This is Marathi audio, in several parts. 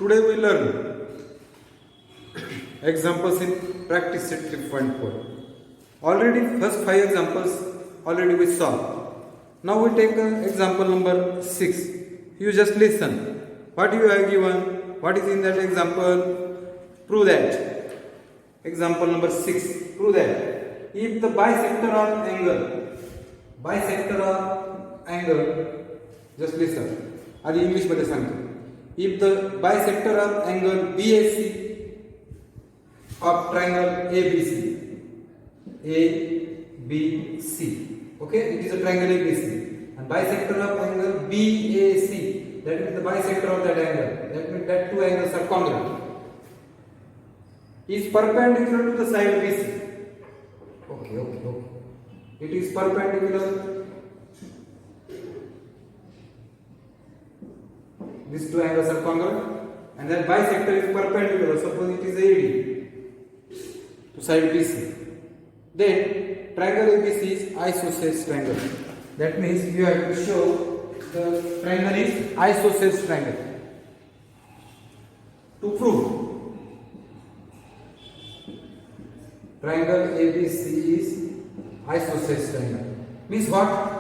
Today we learn examples in practice set 3.4. Already first 5 examples already we saw. Now we take example number 6. You just listen. What you have given? What is in that example? Prove that. Example number 6. Prove that. If the bisector angle, just listen. आधी इंग्लिश मध्ये सांगतो. If the bisector of angle BAC of triangle ABC, okay, it is a triangle ABC, and bisector of angle BAC, that is the bisector of that angle, that means that two angles are congruent, is perpendicular to the side BC. Okay. It is perpendicular. These two angles are congruent, and that bisector is perpendicular. Suppose it is AD to side BC. Then triangle ABC is isosceles triangle. That means you have to show the triangle is isosceles triangle. To prove triangle ABC is isosceles triangle means what?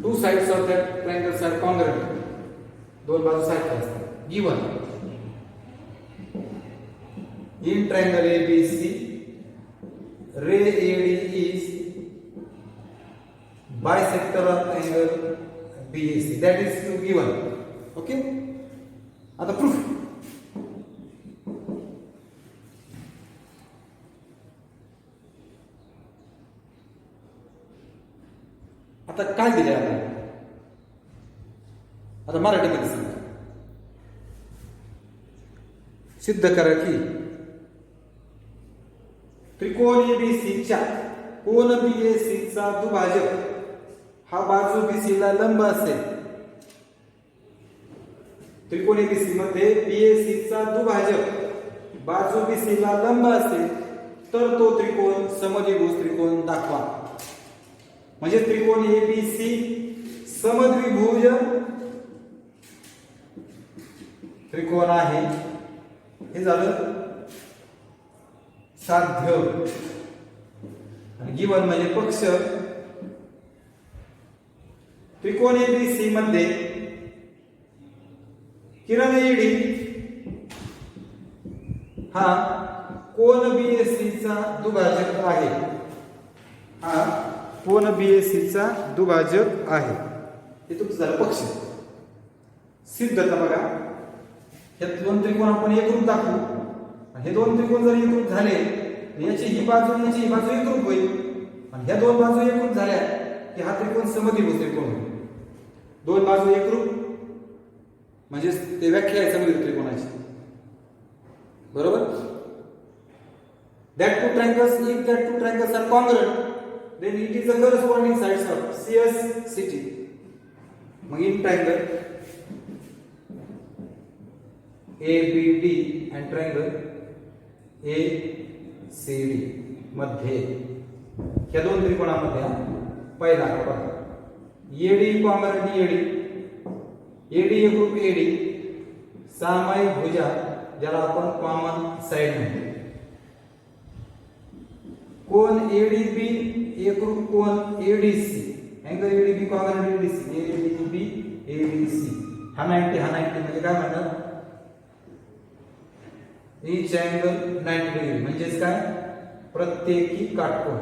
Two sides of that triangles are congruent. दोन बाजू सारख्या असतात. Given in triangle ABC, ray AD is bisector of angle BAC. That is given. Okay. आता proof. आता काय दिले आपल्याला? आता मराठीमध्ये सांगा. सिद्ध करा की त्रिकोण ABC च्या कोन BAC चा दुभाजक हा बाजू BC ला लंब असेल. त्रिकोण ABC मध्ये BAC चा दुभाजक बाजू BC ला लंब असेल तर तो त्रिकोण समद्विभुज त्रिकोण दाखवा. म्हणजे त्रिकोण ABC समद्विभुज त्रिकोण आहे हे झालं साध्य. आणि गिवन म्हणजे पक्ष. त्रिकोण ABC मध्ये किरण AD हा कोन BAC चा दुभाजक आहे. हा कोन BAC चा दुभाजक आहे. हे तुमचं झालं पक्ष. सिद्धता बघा. हे दोन त्रिकोण आपण एकरूप दाखवू. हे दोन त्रिकोण जर एकरूप झाले याची ही बाजू याची ही बाजू एकरूप होईल. आणि ह्या दोन बाजू एकरूप झाल्या की हा त्रिकोण समद्विभुज त्रिकोण होईल. दोन बाजू एकरूप म्हणजे ते व्याख्या आहे समद्विभुज त्रिकोणाची. बरोबर. That two triangles, if that two triangles are congruent, then it is the corresponding sides of CS CT. मग in triangle ABD and triangle ACD मध्ये या दोन त्रिकोणामध्ये पहिला बघा AD कॉंग्रुएंट AD एकरूप AD सामायिक भुजा ज्याला आपण कॉमन साइड म्हणतो. कोन ADB एकरूप कोन ADC angle ADB congruent ADC ADB ADC हा 90 म्हणजे काय म्हणतात each angle 90 डिग्री म्हणजेच काय प्रत्येकी काटकोन.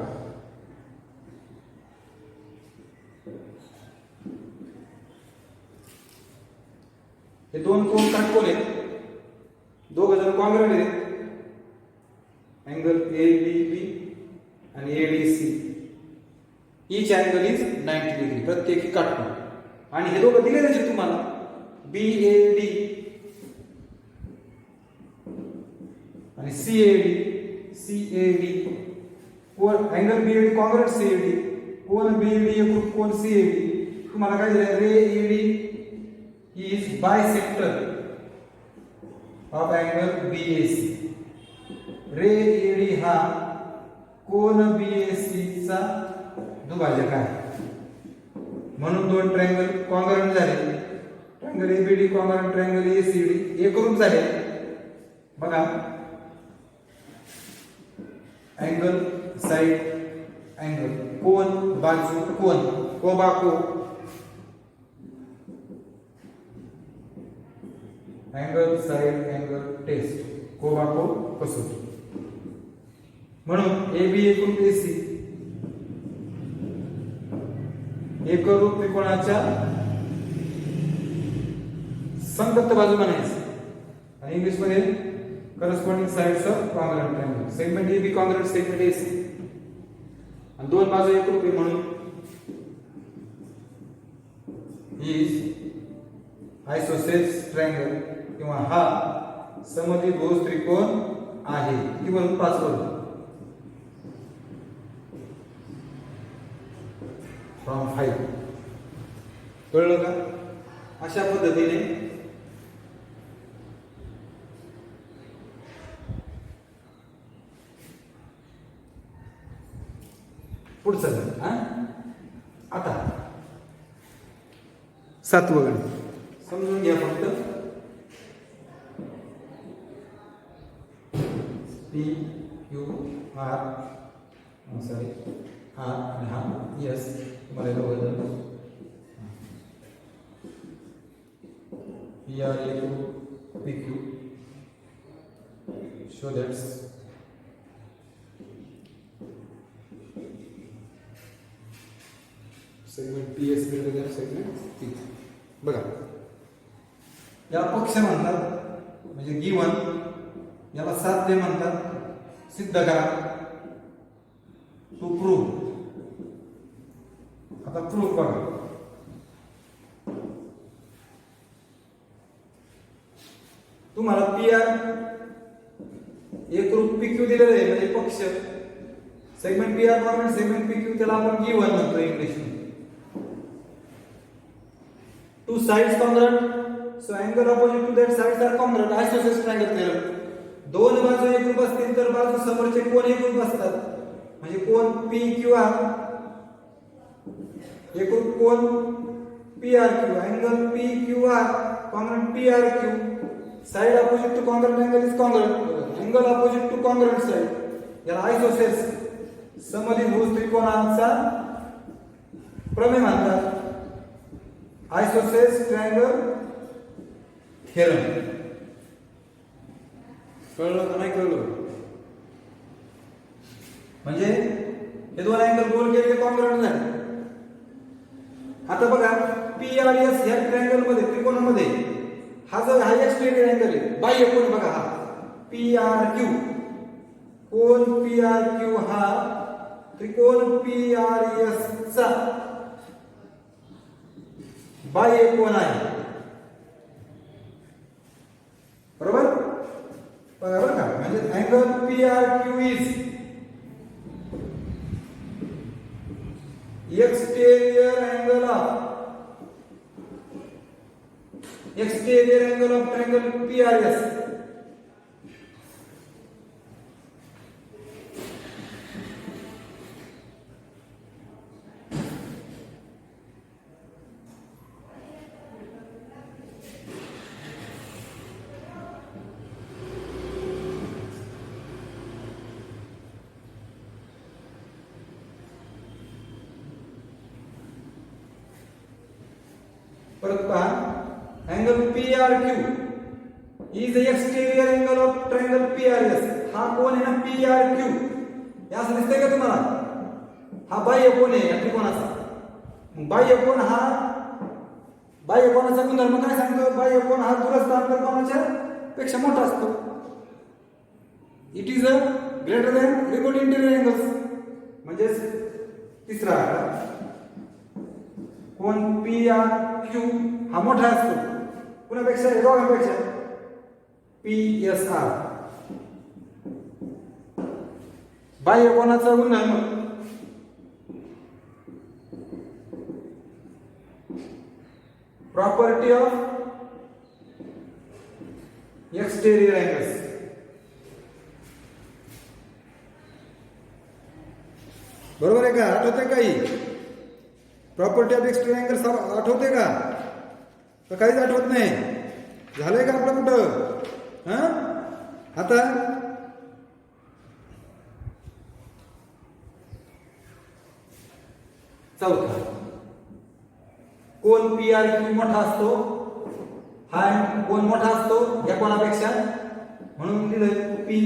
हे दोन कोन काटकोन आहेत. दोघ जण कॉंग्रुएंट आहेत. अँगल ABB आणि ADC each angle is 90 degree प्रत्येकी काटकोन. आणि हे दोघं दिलेलेच आहेत तुम्हाला. BAD आणि CAD कोण अँगल BAD कॉंग्रुएंट CAD कोण BAD एकरूप कोण CAD. तुम्हाला काय दिलं रे AD is bisector of angle BAC. Ray AD हा कोन BAC चा दुभाजक आहे. म्हणून दोन ट्रायंगल कॉंग्रुएंट झाले. Triangle ABD congruent triangle ACD एकरूप झाले बघा. अँगल साइड अँगल कोन बाजू कोन कोबाको अँगल साइड अँगल टेस्ट कोबाको कसोटी. म्हणून एबी एकरूप एसी एकरूप त्रिकोणाच्या संगत बाजू म्हणायचं आणि इंग्लिश मध्ये corresponding sides of congruent triangle. Segment AB congruent segment AC आणि दोन बाजू एकरूप आहे म्हणून इज आयसोसेल्स ट्रायंगल किंवा हा समद्विभुज त्रिकोण आहे. किती वरून 5 वरून फ्रॉम 5. कळलं का? अशा पद्धतीने पुढचं झालं. आता 7वं गणित समजून घ्या फक्त. P Q R sorry R आणि हा एस तुम्हाला बघा P R A to P Q show that's segment P S greater than segment P. बघा या पक्ष म्हणतात म्हणजे गिवन याला साध्य म्हणतात. सिद्ध करा टू प्रूव्ह. आता प्रूफ बघा. तुम्हाला पी आर एकरूप पी क्यू दिलेलं आहे म्हणजे पक्ष segment P R congruent segment P Q त्याला आपण गिवन म्हणतो इंग्लिश मध्ये. Two sides congruent, so angle opposite to that sides are congruent. Isosceles triangle theorem. दोन बाजू एकरूप असतील तर बाजू समोरचे कोन एकरूप असतात. म्हणजे कोन पी क्यू आर एकरूप कोन P R Q. Angle P Q R congruent P R Q. Side opposite to congruent angle is congruent. Angle opposite to congruent side याला आयसोसेल्स समद्विभुज त्रिकोणाचा प्रमेय म्हणतात. Isosceles triangle theorem. कळलं का नाही कळलं? म्हणजे हे दोन अँगल गोल केले कॉंग्रुएंट झाले. आता बघा पी आर एस या ट्रायंगल मध्ये त्रिकोणामध्ये हा जो हा एक्सटेरियर अँगल आहे बाह्य कोन बघा हा पी आर क्यू. कोन पी आर क्यू हा त्रिकोण पी आर एस चा बाह्य कोन आहे. बरोबर बरोबर का? म्हणजे angle P R Q is exterior angle of triangle P R S. परत पहा angle P R Q is exterior angle of triangle P R S. हा कोन आहे ना पी आर क्यू हे असं दिसतंय का तुम्हाला? हा बाह्य कोन आहे या त्रिकोणाचा. बाह्य कोन हा बाह्य कोनाचा गुणधर्म काय सांगतो? बाह्य कोन हा दूरस्थ आंतरकोनाच्या पेक्षा मोठा असतो. It is a greater than remote interior angles. म्हणजे तिसरा कोन पी आर क्यू हा मोठा असतो कुणापेक्षा? दोघांपेक्षा. पी एस आर बाह्य कोनाचा गुणधर्म प्रॉपर्टी ऑफ एक्सटेरियर अँगल्स. बरोबर आहे का? आठवते काही प्रॉपर्टी ऑफ एक्सटेरियर अँगल्स आठवते का? तर काहीच आठवत नाही. झालंय का आपलं कुठं? हा आता चौथा, कोण पी आर क्यू मोठा असतो? हा कोण मोठा असतो या कोणापेक्षा? म्हणून लिहिलंय पी,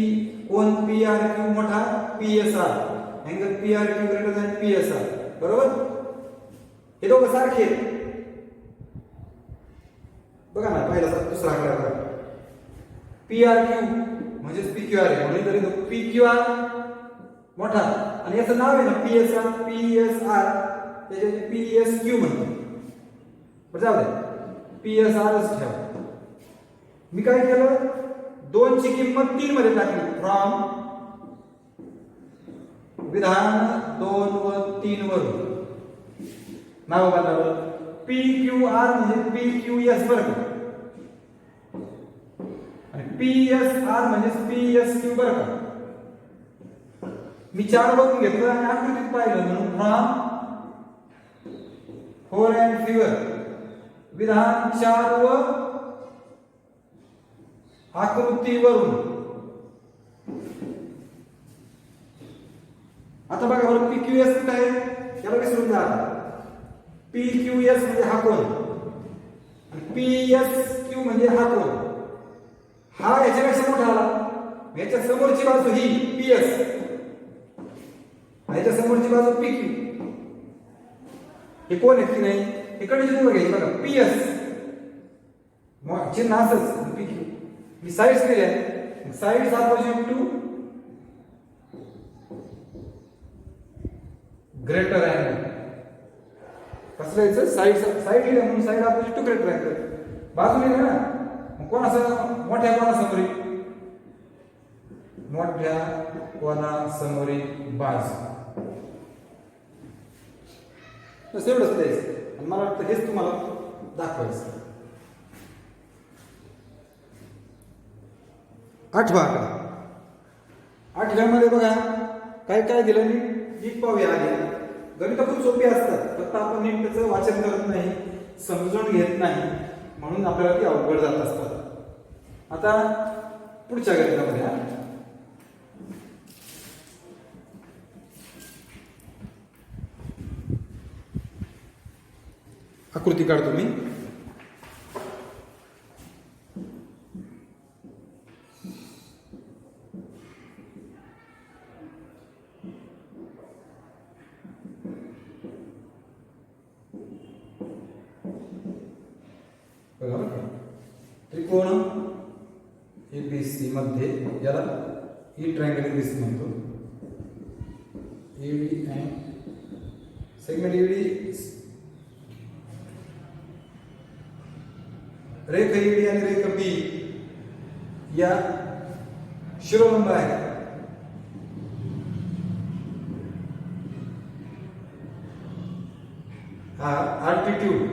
कोण पी आर क्यू मोठा P S R, angle P R Q greater than P S R. बरोबर? हे दोघं सारखे बघा ना. पहिला दुसरा आकडा बघा, पी आर क्यू म्हणजेच पी क्यू आर आहे, म्हणून तरी पी क्यू आर मोठा, आणि याचं नाव आहे ना P S R, P S R, त्याच्या पी एस क्यू म्हणतो. बरं जाऊ दे, पी एस आरच ठेवा. मी काय केलं, 2 ची किंमत 3 मध्ये टाकली. फ्रॉम विधान 2 व 3 वरून नाव बदललं. पी क्यू आर म्हणजे पी क्यू एस वर्ग, आणि पी एस आर म्हणजे पी एस क्यू वर्ग. मी 4 वरून घेतलं आणि आकृतीत पाहिलं, म्हणून फ्रॉम 4 अँड फिगर विधान 4 व आकृतीवरून. आता बघा बरं, पी क्यू एस कुठे आहे? याला विसरून जा. पी क्यू एस म्हणजे हा कोण, आणि पी एस क्यू म्हणजे हा कोण. हा याच्यापेक्षा मोठा आला. याच्या समोरची बाजू ही पी एस, याच्या समोरची बाजू पी क्यू. हे कोण आहे की नाही हे कंडिशन घ्यायची बघा. पी एस चिन्ह असंच, पी क्यू. मी साईड्स केल्या, sides opposite to greater angle. कसं लिहायचं? साईड साईड लिहिलं म्हणून side opposite to greater angle. बाजू लिहिलं ना, मग कोणासमोर? मोठ्या कोणासमोरील? मोठ्या कोणासमोरील बाजू. बस एवढंच द्यायचं, आणि मला वाटतं हेच तुम्हाला दाखवायचं. 8वा आकडा. 8व्यामध्ये बघा काय काय दिलं मी नीट पाहूया. आधी गणित खूप सोपी असतात, फक्त आपण नीट त्याचं वाचन करत नाही, समजून घेत नाही, म्हणून आपल्याला ती अवघड जात असतात. आता पुढच्या गणितामध्ये आकृती काढतो मी. त्रिकोण एबीसी मध्ये, याला ई ट्रायंगल एबीसी म्हणतो. एडी अँड सेगमेंट एडी, रेख एडी आणि रेख बी या शिरोलंब आहेत. हा अल्टिट्यूड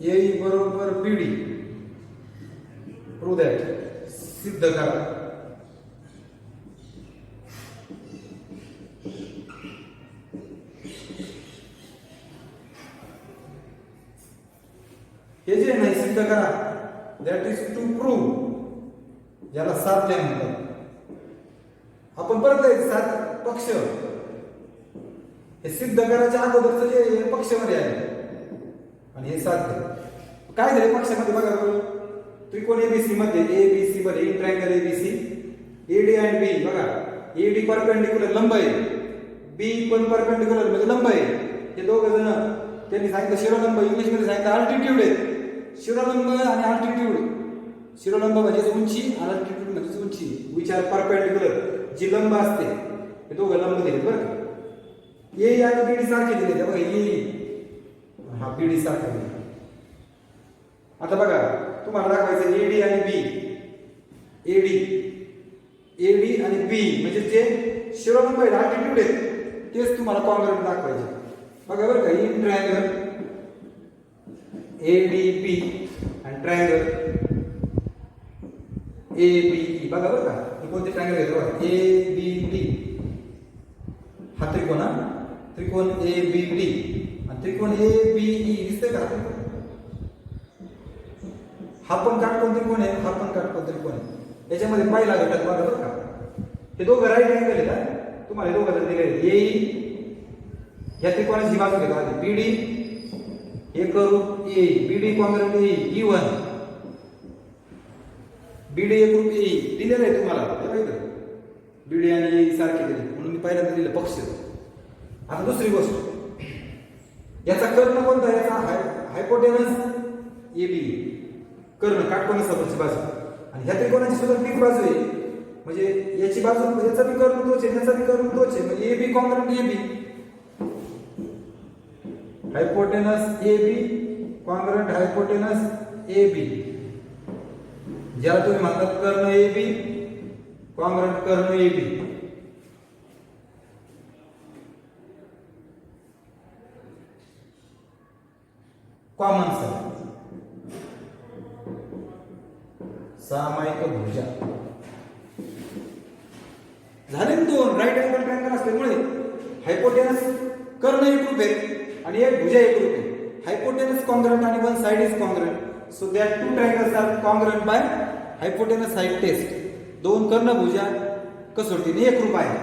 ए बरोबर बीडी. प्रूव्ह दॅट, सिद्ध करा. हे जे नाही सिद्ध करा, दॅट इज टू प्रूव्ह, याला साध्य म्हणतात. आपण परत जायचं सात पक्ष. हे सिद्ध करायच्या अगोदरचं जे पक्षमध्ये आहे, आणि हे साध्य काय झाले पक्षामध्ये बघा बरं. त्रिकोण एबीसी मध्ये, एबीसी मध्ये in triangle ABC, AD and B बघा. एडी परपेंडिक्युलर लंब आहे, बी पण परपेंडिक्युलर म्हणजे लंब आहे. हे दोघं जण त्यांनी सांगितलं शिरोलंब, इंग्लिश मध्ये सांगितलं अल्टिट्यूड आहे. शिरोलंब आणि अल्टिट्यूड, शिरोलंब म्हणजे उंची, अल्टिट्यूड म्हणजे उंची, विच आर परपेंडिक्युलर. जी लंब असते हे दोघं लंब दिले बरं का. ए आणि बीडी सारखे दिले बघा. ए हा बीडी सारखा दिला. आता बघा तुम्हाला दाखवायचं एडी आणि बी. एडी, एडी आणि बी म्हणजे जे शिरोलंब आहे, अल्टिट्यूड आहेत, तेच तुम्हाला कॉन्ग्रुएंट दाखवायचे. बघा बरं का, इन ट्रायंगल एडीबी आणि ट्रायंगल एबीई. बघा बरं का, कोणते ट्रायंगल घेतो? एबीडी हा त्रिकोण. त्रिकोण ए बी डी आणि त्रिकोण ए बी ई दिसतंय का? हा पण काटकोन त्रिकोण आहे, हा पण काटकोन त्रिकोण आहे. याच्यामध्ये पहिला घटक बघा बरं का, हे दोघं राईट अँगल आहेत हा. तुम्हाला हे दोघं दिले ए या त्रिकोणाची बाजू घेतो आधी बीडी, हे करू ए बीडी कॉन्ग्रॅंट ए E1 बीडी एक रूप ए दिलेलं आहे तुम्हाला बघा, बीडी आणि ए सारखे दिले म्हणून मी पहिल्यांदा दिलं पक्ष. आता दुसरी गोष्ट, याचा कर्ण कोणता? याचा हायपोटेनस ए बी, कर्ण काटकोनासमोरची बाजू. आणि ह्या त्रिकोणाची सुद्धा तीच बाजू आहे, म्हणजे याची बाजू याचा बी कर्ण तोच आहे, याचा बी कर्ण तोच आहे, म्हणजे A B कॉन्ग्रॅंट A B, hypotenuse A B कॉन्ग्रॅंट hypotenuse A B, ज्याला तुम्ही म्हणतात कर्ण A B कॉन्ग्रॅंट Karna A B. Common सामायिक भुजा झाले दोन राईट अँगल ट्रायंगल असल्यामुळे हायपोटेनस कर्ण एकरूप आहे आणि एक भुजा एकरूप आहे. हायपोटेनस कॉन्ग्रॅंट आणि one side is congruent, so that two triangles are congruent by hypotenuse side test. दोन कर्ण भुजा कसोटीने एकरूप आहे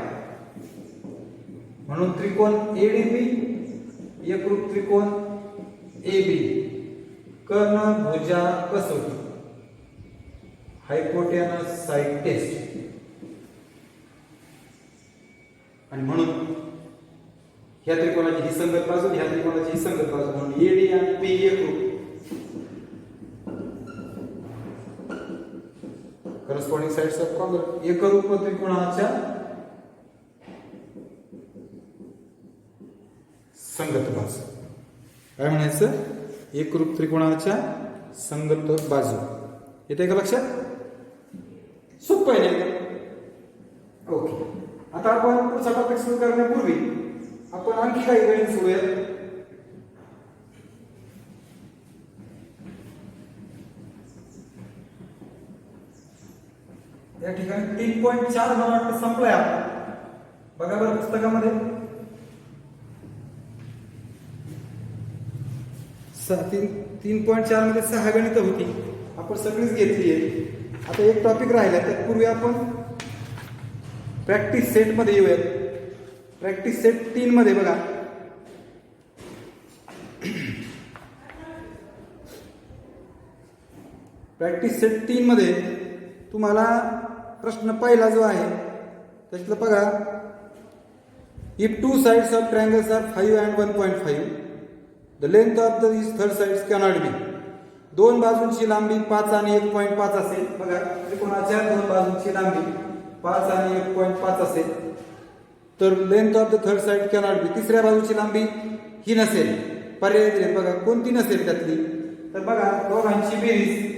म्हणून त्रिकोण एडीबी एकरूप त्रिकोण AB, कर्ण भुजा कसोटी हायपोटेनस साइड टेस्ट. आणि म्हणून ह्या त्रिकोणाची ही संगत बाजू, ह्या त्रिकोणाची ही संगत बाजू, म्हणून AD आणि B एकरूप. करस्पॉन्डिंग साइड्स ऑफ कॉन्ग्रॅंट एकरूप त्रिकोणाच्या संगत बाजू. काय म्हणायचं? एकरूप त्रिकोणाच्या संगत बाजू. येते का लक्षात? सोपं आहे नाही? ओके. आता आपण पुढचा टॉपिक सुरू करण्यापूर्वी आपण आणखी काही गणित सोडूयात. या ठिकाणी 3.4 मला वाटतं संपलाय आपण. बघा बरं पुस्तकामध्ये 3.4 मध्ये 6 गणितं होती, आपण सगळीच घेतली आहे. आता एक टॉपिक राहिला, त्यापूर्वी आपण प्रॅक्टिस सेट मध्ये येऊयात. प्रॅक्टिस सेट 3 मध्ये बघा, प्रॅक्टिस सेट 3 मध्ये तुम्हाला प्रश्न पहिला जो आहे त्याच्यातलं बघा, if two sides of triangles are 5 and 1.5 the length of the third sides cannot be. दोन बाजूंची लांबी 5 आणि 1.5 असेल. बघा त्रिकोणाच्या दोन बाजूंची लांबी 5 आणि 1.5 असेल तर length of the third side cannot be. तिसऱ्या बाजूची लांबी ही नसेल. पर्याय दिले बघा, कोणती नसेल त्यातली? तर बघा दोघांची बेरीज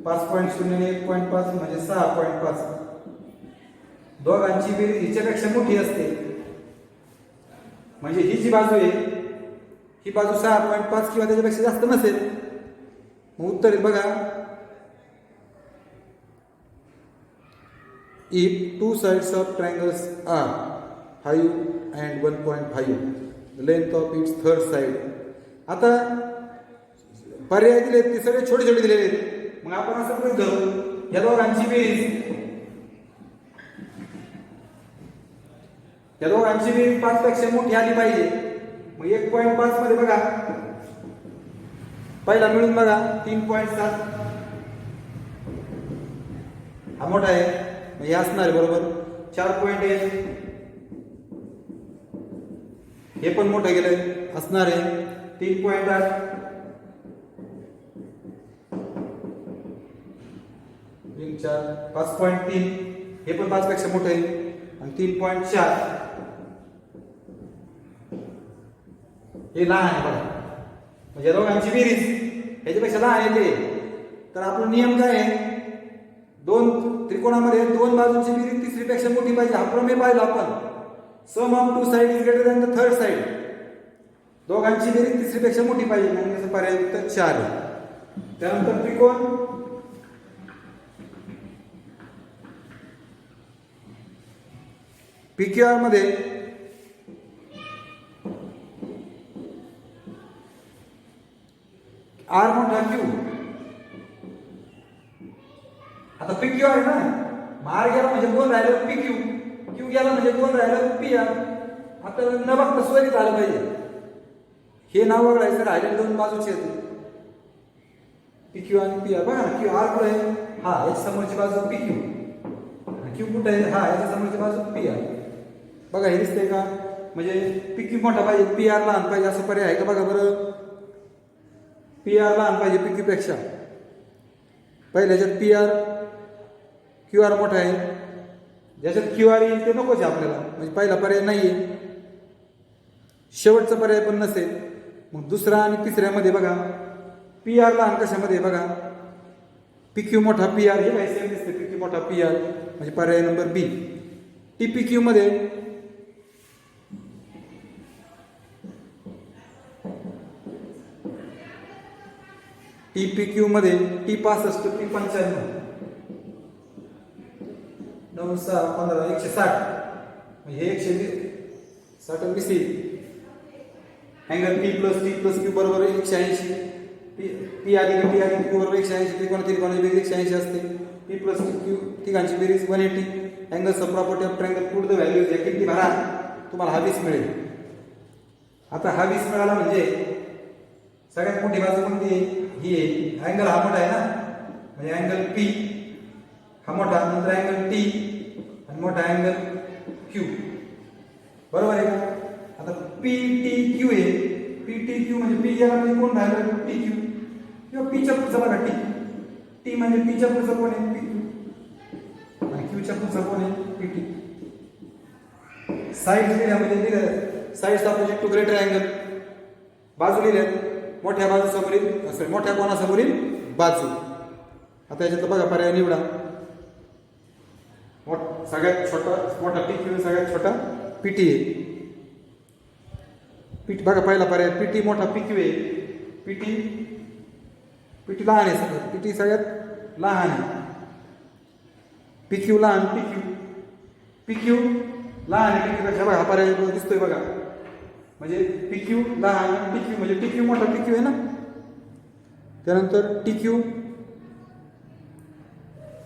5.0 आणि 1.5 म्हणजे 6.5. दोघांची बेरीज हिच्यापेक्षा मोठी असते, म्हणजे ही जी बाजू आहे ही बाजू 6.5 किंवा त्याच्यापेक्षा जास्त नसेल. मग उत्तर आहे बघा, if two sides of triangles are 5 and 1.5 the length of its third side. आता पर्याय दिले ते सगळे छोटे छोटे दिलेले आहेत. मग आपण असं गृहीत धरू या दोघांची बेरीज, या दोघांची बेरीज 5 पेक्षा मोठी आली पाहिजे. मग 1.5 मध्ये बघा पहिला मिळून बघा 3.7 हा मोठा आहे, हे असणार आहे बरोबर. 4.1 हे पण मोठं गेलं असणार आहे. 3.8 5.3 हे पण 5 पेक्षा मोठं आहे. आणि 3.4 हे लहान आहे बघा, म्हणजे दोघांची बेरीज ह्याच्यापेक्षा लहान येते. तर आपला नियम काय आहे, दोन त्रिकोणामध्ये दोन बाजूंची बेरीज तिसरीपेक्षा मोठी पाहिजे. हा प्रमेय पाहिला आपण, sum of two side is greater than the third side. दोघांची बेरीज तिसरीपेक्षा मोठी पाहिजे म्हणून याचा पर्याय उत्तर 4 आहे. त्यानंतर त्रिकोण PQR मध्ये आर मोठा क्यू. आता पी क्यू आहे ना, आर गेला म्हणजे कोण राहिलं पी क्यू, क्यू गेला म्हणजे कोण राहिलं पी आर. आपल्याला न बघता स्वरित आलं पाहिजे. हे नाव वगळायचं, राहिले दोन बाजूचे आहेत पी क्यू आणि पी आर. बघा ना, क्यू आर कुठे आहे, हा याच्या समोरची बाजू पी क्यू, क्यू कुठे आहे, हा याच्या समोरची बाजू पी आर. बघा हे दिसतंय का, म्हणजे पी क्यू मोठा पाहिजे पी आर लहान पाहिजे असं पर्याय आहे का? बघा बरं, पी आर लहान पाहिजे पी क्यू पेक्षा. पहिल्या ह्याच्यात पी आर क्यू आर मोठा आहे, ज्याच्यात क्यू आर येईल ते नकोच आहे आपल्याला, म्हणजे पहिला पर्याय नाही आहे, शेवटचा पर्याय पण नसेल. मग दुसरा आणि तिसऱ्यामध्ये बघा पी आर लहान कशामध्ये बघा, पी क्यू मोठा पी आर, हे काय सेम दिसते, पी क्यू मोठा पी आर म्हणजे पर्याय नंबर बी. टी पी क्यू मध्ये टी पी क्यू मध्ये टी 65 टी 95 9 6 15 160 हे 160 BC. Angle P plus Q बरोबर 180. पी आधी क्यू बरोबर 180. त्रिकोणाची 180 असते. पी प्लस क्यू तिघांची बेरीज 180. Angle sub property of triangle put the values या किती भरा तुम्हाला हा 20 मिळेल. आता हा 20 मिळाला म्हणजे सगळ्यात मोठी बाजू कोणती आहे, ही आहे. अँगल हा मोठा आहे ना, म्हणजे अँगल पी हा मोठा, नंतर अँगल टी आणि मोठा अँगल क्यू. बरोबर आहे का? आता पी टी क्यू आहे, पी टी क्यू म्हणजे पी याला म्हणजे कोण राहिलं टी क्यू, किंवा पीच्या पुढचा बघा टी, टी म्हणजे पीच्या पुढचा कोण आहे पी क्यू, आणि क्यूच्या पुढचा कोण आहे पी टी. साईड दिल्या म्हणजे दिल्या side opposite to greater angle, बाजू लिहिल्या मोठ्या बाजू समोरील मोठ्या कोणासमोरील बाजू. आता याच्यात बघा पर्याय निवडा. सगळ्यात छोटा मोठा पी क्यू, सगळ्यात छोटा पीटी आहे. पीटी बघा पहिला पर्याय पीटी मोठा पी क्यू आहे, पीटी पीटी लहान आहे, सगळ्यात पीटी सगळ्यात लहान आहे. पी क्यू लहान पी क्यू लहान आहे पी क्यू. बघा हा पर्याय दिसतोय बघा, म्हणजे पी क्यू लहान टी क्यू म्हणजे टी क्यू मोठा पी क्यू आहे ना. त्यानंतर टी क्यू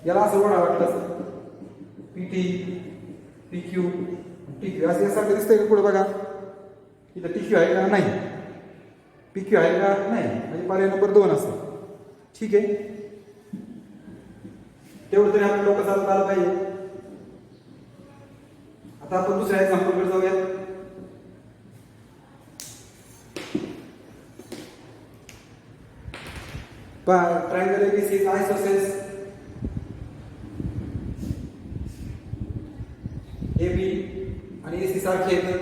याला असं वडा वाटतं P T P Q T Q असं यासारखं दिसतंय का पुढे बघा, इथं टी क्यू आहे का नाही, पी क्यू आहे का नाही, म्हणजे पर्याय नंबर 2 असं. ठीक आहे, तेवढं तरी आपल्या डोकं चालत आलं पाहिजे. आता आपण दुसऱ्या एक्झाम्पलकडे जाऊया. Triangle ABC is isosceles AB आणि AC सारखे आहेत.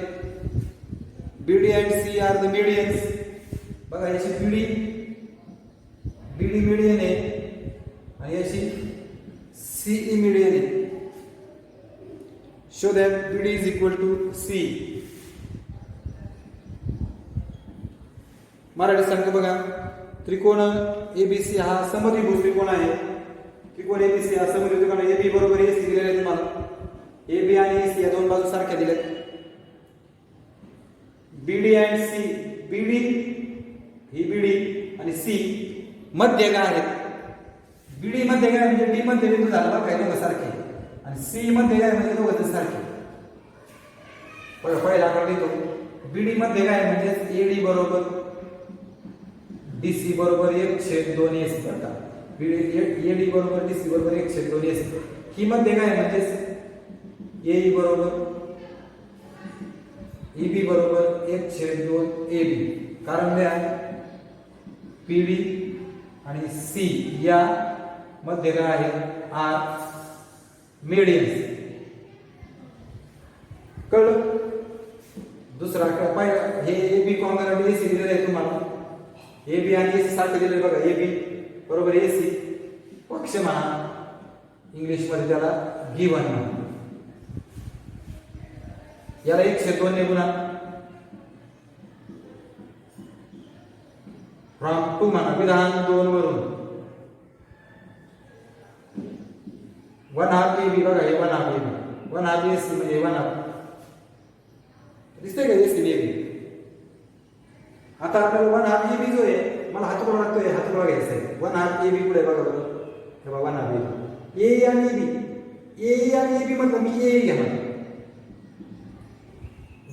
BD and C are the medians. बघा याची BD मीडियन आहे आणि याची CE मीडियन आहे. Show that BD is equal to C. Marathi सांगतो बघा, त्रिकोण ABC हा समद्विभुज त्रिकोण आहे. त्रिकोण ABC हा समद्विभुज त्रिकोण आहे. AB बरोबर AC दिलेला आहे तुम्हाला. AB आणि AC या दोन बाजू सारख्या दिल्यात. BD and C, BD he BD आणि C मध्ये काय आहेत? BD मध्ये काय म्हणजे D मध्ये बिंदू झाला काय दोघं सारखे, आणि C मध्ये काय म्हणजे दोघं सारखे. पहिला आकडा देतो. BD मध्ये काय म्हणजे AD बरोबर DC बरोबर 1/2 AC करता. AD बरोबर DC बरोबर 1/2 AC. ही मध्ये काय म्हणजे AE बरोबर EB बरोबर 1/2 AB. कारण काय PD आणि C या मध्ये काय आहे R मीडियन्स. कळलं? दुसरा काय पहिला हे AB कॉन्ग्रॅट AC दिलेलं आहे तुम्हाला. AB आणि AC सारखे दिले बघा. AB बरोबर AC पक्ष म्हणा, इंग्लिश मध्ये त्याला गिवन म्हणा. याला 1/2 ने गुणा, फ्रॉम 2 म्हणा, विधान 2 वरून 1/2 AB. बघा हे 1/2 AB, 1/2 AC म्हणजे 1/2 दिसतंय का AC AB. आता आपल्याला 1/2 AB जो आहे मला हा तुकडा लागतोय, हा तुकडा घ्यायचा आहे. वन हाफ ए बी पुढे बघा बरं, हे बघा वन हाफ ए ए आणि ए बी, ए आणि ए बी म्हटलं मी ए घेणार.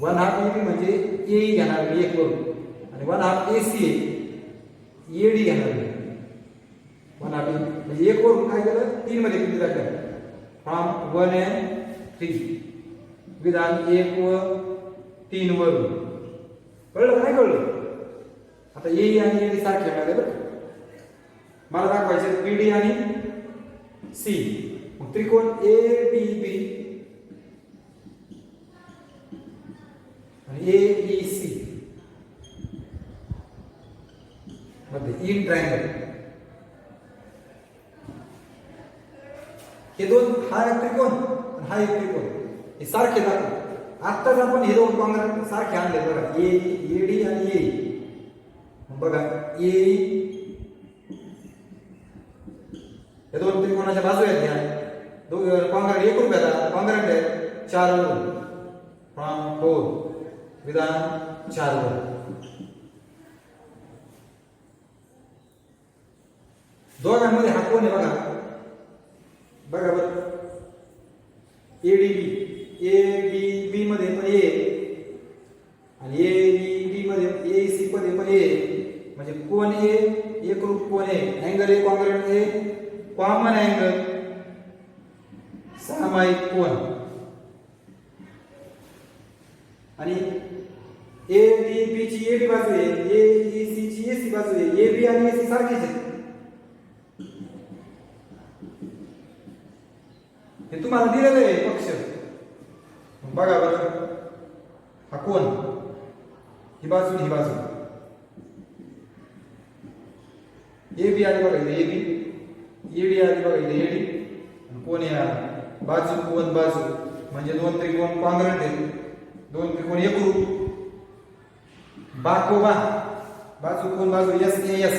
वन हाफ ए बी म्हणजे ए घेणार मी एक करून, आणि one half A C A D घेणार मी. वन हाफ म्हणजे एक वरून काय केलं, 3 मध्ये किती टाकलं, फ्रॉम 1 and 3 विधान 1 व 3 वरून. कळलं का नाही कळलं? आता ए आणि ए सारखे मिळाले बरं. मला दाखवायचे बी डी आणि सी. मग त्रिकोण ए डी बी आणि ए ई सी मध्ये इन ट्रायंगल, हे दोन, हा एक त्रिकोण हा एक त्रिकोण, हे सारखे दाखव. आत्ताच आपण हे दोन कॉंग्रेंट सारखे आणले बघा, ए डी आणि ए. बघा ए हे दोन त्रिकोणाच्या बाजू आहेत, ह्या दोन कॉंग्रेंट एक रुपयाला कॉंग्रेंट आहे 4 वरून, फ्रॉम 4 विधान 4 वरून. दोघांमध्ये हा कोण आहे बघा, बघा बरं, A D B, A D बी मध्ये पण ए आणि ए डी मध्ये ए सी मध्ये पण ए, म्हणजे कोण ए एकरूप कोण आहे, angle A congruent A, common angle, सामायिक कोण. आणि ए डी बी ची ए बी बाजू आहे, ए ई सी ची ए सी बाजू आहे, ए बी आणि ए सी सारखेच आहेत. हे तुम्हाला दिलेलं आहे पक्ष. बघा बरं, हा कोण, ही बाजू ही बाजू, ए बी आली बघा इथे ए बी, ए डी आली बघा इथे ए डी, कोण या बाजू कोण बाजू, म्हणजे दोन त्रिकोण कॉंग्रेंट आहेत, दोन त्रिकोण एकरूप. बाकोबा बाजू कोण बाजू एस ए एस,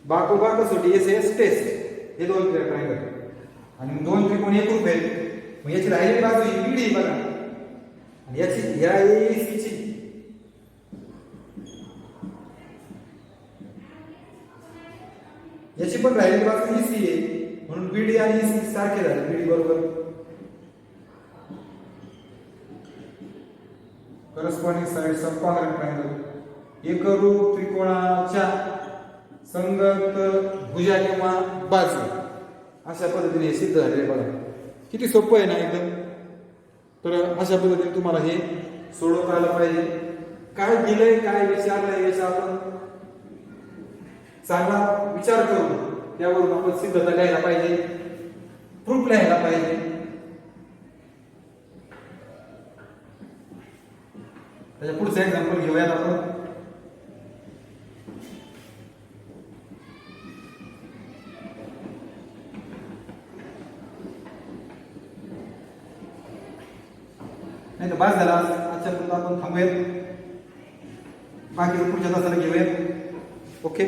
बाकोबा कसोटी एस एस टेस्ट, हे दोन ट्रायंगल आणि दोन त्रिकोण एकरूप आहेत. मग याची राहिलेली बाजू ही बीडी बघा, आणि याची या ए सी ची याची पण राहिलेली बाजू ई सी आहे, म्हणून बीडी आणि ई सी सारखे झाले. बीडी बरोबर corresponding sides of congruent triangle, एकरूप त्रिकोणाच्या संगत भुजा किंवा बाजू, अशा पद्धतीने सिद्ध झाले. बघा किती सोपं आहे ना एकदम. तर अशा पद्धतीने तुम्हाला हे सोडवता आलं पाहिजे. काय दिलंय काय विचारलंय याचा आपण चांगला विचार करून त्यावरून आपण सिद्धता लिहायला पाहिजे, प्रूफ लिहायला पाहिजे. त्याच्या पुढचं एक्झाम्पल घेऊयात आपण. नाही तर बस झाला आजच्या पर्यंत आपण थांबूयात, बाकी पुढच्या तासाला घेऊयात. ओके.